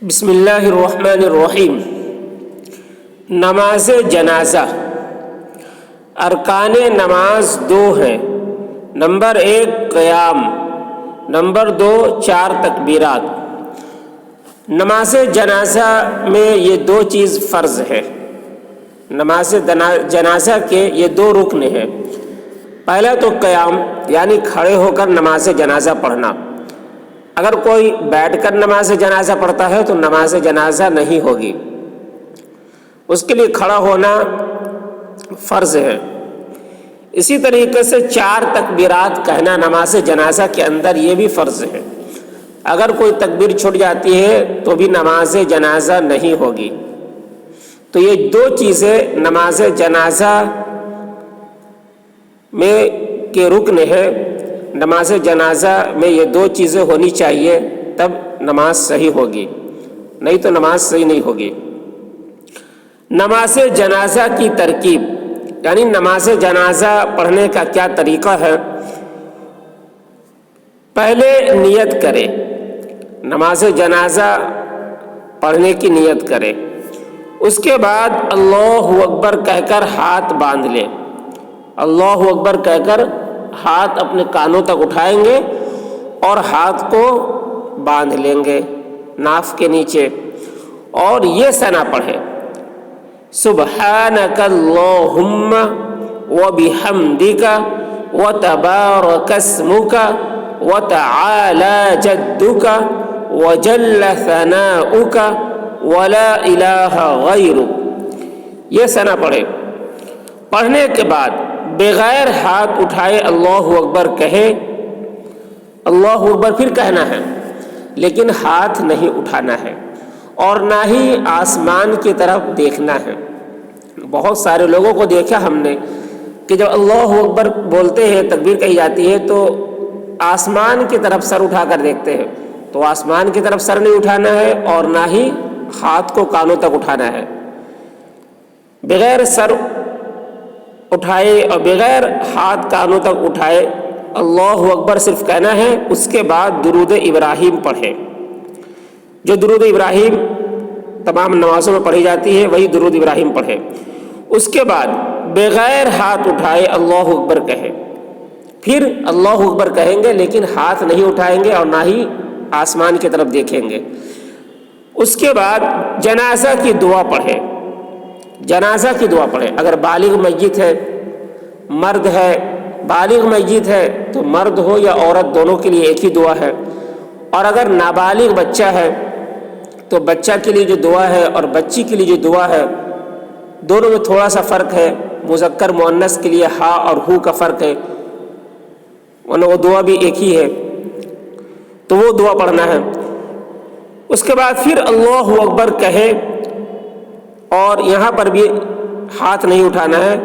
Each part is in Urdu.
بسم اللہ الرحمن الرحیم۔ نماز جنازہ، ارکان نماز دو ہیں۔ نمبر 1 قیام، نمبر 2 4 تکبیرات۔ نماز جنازہ میں یہ دو چیز فرض ہے۔ نماز جنازہ کے یہ دو رکن ہیں۔ پہلا تو قیام یعنی کھڑے ہو کر نماز جنازہ پڑھنا۔ اگر کوئی بیٹھ کر نماز جنازہ پڑھتا ہے تو نماز جنازہ نہیں ہوگی، اس کے لیے کھڑا ہونا فرض ہے۔ اسی طریقے سے 4 تکبیرات کہنا نماز جنازہ کے اندر یہ بھی فرض ہے۔ اگر کوئی تکبیر چھوٹ جاتی ہے تو بھی نماز جنازہ نہیں ہوگی۔ تو یہ دو چیزیں نماز جنازہ میں کے رکن ہے۔ نماز جنازہ میں یہ دو چیزیں ہونی چاہیے، تب نماز صحیح ہوگی، نہیں تو نماز صحیح نہیں ہوگی۔ نماز جنازہ کی ترکیب یعنی نماز جنازہ پڑھنے کا کیا طریقہ ہے۔ پہلے نیت کرے، نماز جنازہ پڑھنے کی نیت کرے۔ اس کے بعد اللہ اکبر کہہ کر ہاتھ باندھ لے۔ اللہ اکبر کہہ کر ہاتھ اپنے کانوں تک اٹھائیں گے اور ہاتھ کو باندھ لیں گے ناف کے نیچے، اور یہ ثنا پڑھے سبحانک اللہم وبحمدک وتبارک اسمک وتعالی جدک وجل ثناؤک ولا الہ غیرک۔ یہ ثنا پڑھے۔ پڑھنے کے بعد بغیر ہاتھ اٹھائے اللہ اکبر کہے۔ اللہ اکبر پھر کہنا ہے، لیکن ہاتھ نہیں اٹھانا ہے اور نہ ہی آسمان کی طرف دیکھنا ہے۔ بہت سارے لوگوں کو دیکھا ہم نے کہ جب اللہ اکبر بولتے ہیں، تکبیر کہی جاتی ہے، تو آسمان کی طرف سر اٹھا کر دیکھتے ہیں۔ تو آسمان کی طرف سر نہیں اٹھانا ہے اور نہ ہی ہاتھ کو کانوں تک اٹھانا ہے۔ بغیر سر اٹھائے اور بغیر ہاتھ کانوں تک اٹھائے اللہ اکبر صرف کہنا ہے۔ اس کے بعد درود ابراہیم پڑھے۔ جو درود ابراہیم تمام نمازوں میں پڑھی جاتی ہے وہی درود ابراہیم پڑھے۔ اس کے بعد بغیر ہاتھ اٹھائے اللہ اکبر کہے۔ پھر اللہ اکبر کہیں گے لیکن ہاتھ نہیں اٹھائیں گے اور نہ ہی آسمان کی طرف دیکھیں گے۔ اس کے بعد جنازہ کی دعا پڑھے۔ جنازہ کی دعا پڑھے۔ اگر بالغ میت ہے، مرد ہے، بالغ میت ہے تو مرد ہو یا عورت دونوں کے لیے ایک ہی دعا ہے، اور اگر نابالغ بچہ ہے تو بچہ کے لیے جو دعا ہے اور بچی کے لیے جو دعا ہے دونوں میں تھوڑا سا فرق ہے۔ مذکر مؤنث کے لیے ہا اور ہو کا فرق ہے، ورنہ وہ دعا بھی ایک ہی ہے، تو وہ دعا پڑھنا ہے۔ اس کے بعد پھر اللہ اکبر کہے اور یہاں پر بھی ہاتھ نہیں اٹھانا ہے۔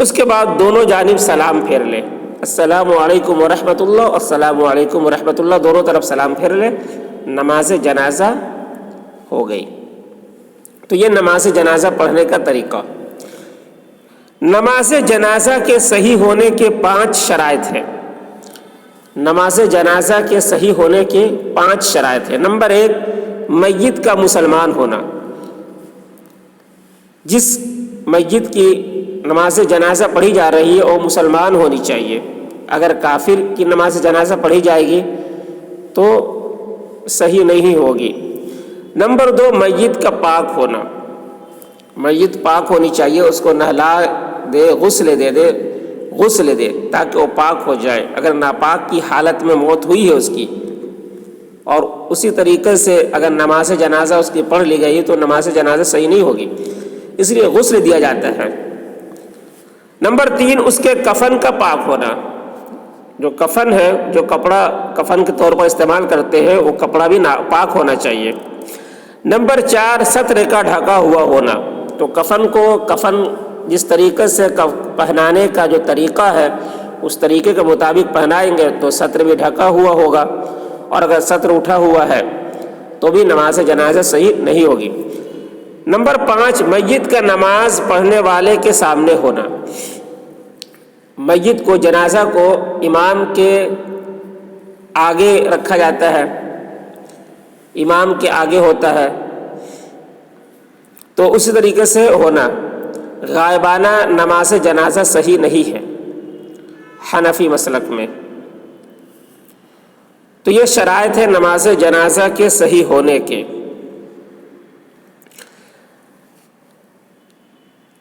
اس کے بعد دونوں جانب سلام پھیر لے، السلام علیکم ورحمۃ اللہ، السلام علیکم ورحمۃ اللہ، دونوں طرف سلام پھیر لے۔ نماز جنازہ ہو گئی۔ تو یہ نماز جنازہ پڑھنے کا طریقہ۔ نماز جنازہ کے صحیح ہونے کے 5 شرائط ہیں۔ نماز جنازہ کے صحیح ہونے کے 5 شرائط ہیں۔ نمبر 1 میت کا مسلمان ہونا۔ جس میت کی نماز جنازہ پڑھی جا رہی ہے وہ مسلمان ہونی چاہیے۔ اگر کافر کی نماز جنازہ پڑھی جائے گی تو صحیح نہیں ہوگی۔ نمبر 2 میت کا پاک ہونا۔ میت پاک ہونی چاہیے، اس کو نہلا دے، غسل دے تاکہ وہ پاک ہو جائے۔ اگر ناپاک کی حالت میں موت ہوئی ہے اس کی اور اسی طریقے سے اگر نماز جنازہ اس کی پڑھ لی گئی تو نماز جنازہ صحیح نہیں ہوگی، اس لیے غسل دیا جاتا ہے۔ نمبر 3 اس کے کفن کا پاک ہونا۔ جو کفن ہے، جو کپڑا کفن کے طور پر استعمال کرتے ہیں، وہ کپڑا بھی پاک ہونا چاہیے۔ نمبر 4 ستر کا ڈھکا ہوا ہونا۔ تو کفن جس طریقے سے پہنانے کا جو طریقہ ہے اس طریقے کے مطابق پہنائیں گے تو ستر بھی ڈھکا ہوا ہوگا، اور اگر ستر اٹھا ہوا ہے تو بھی نماز جنازہ صحیح نہیں ہوگی۔ نمبر 5 میت کا نماز پڑھنے والے کے سامنے ہونا۔ میت کو، جنازہ کو امام کے آگے رکھا جاتا ہے امام کے آگے ہوتا ہے، تو اسی طریقے سے ہونا۔ غائبانہ نماز جنازہ صحیح نہیں ہے حنفی مسلک میں۔ تو یہ شرائط ہے نماز جنازہ کے صحیح ہونے کے۔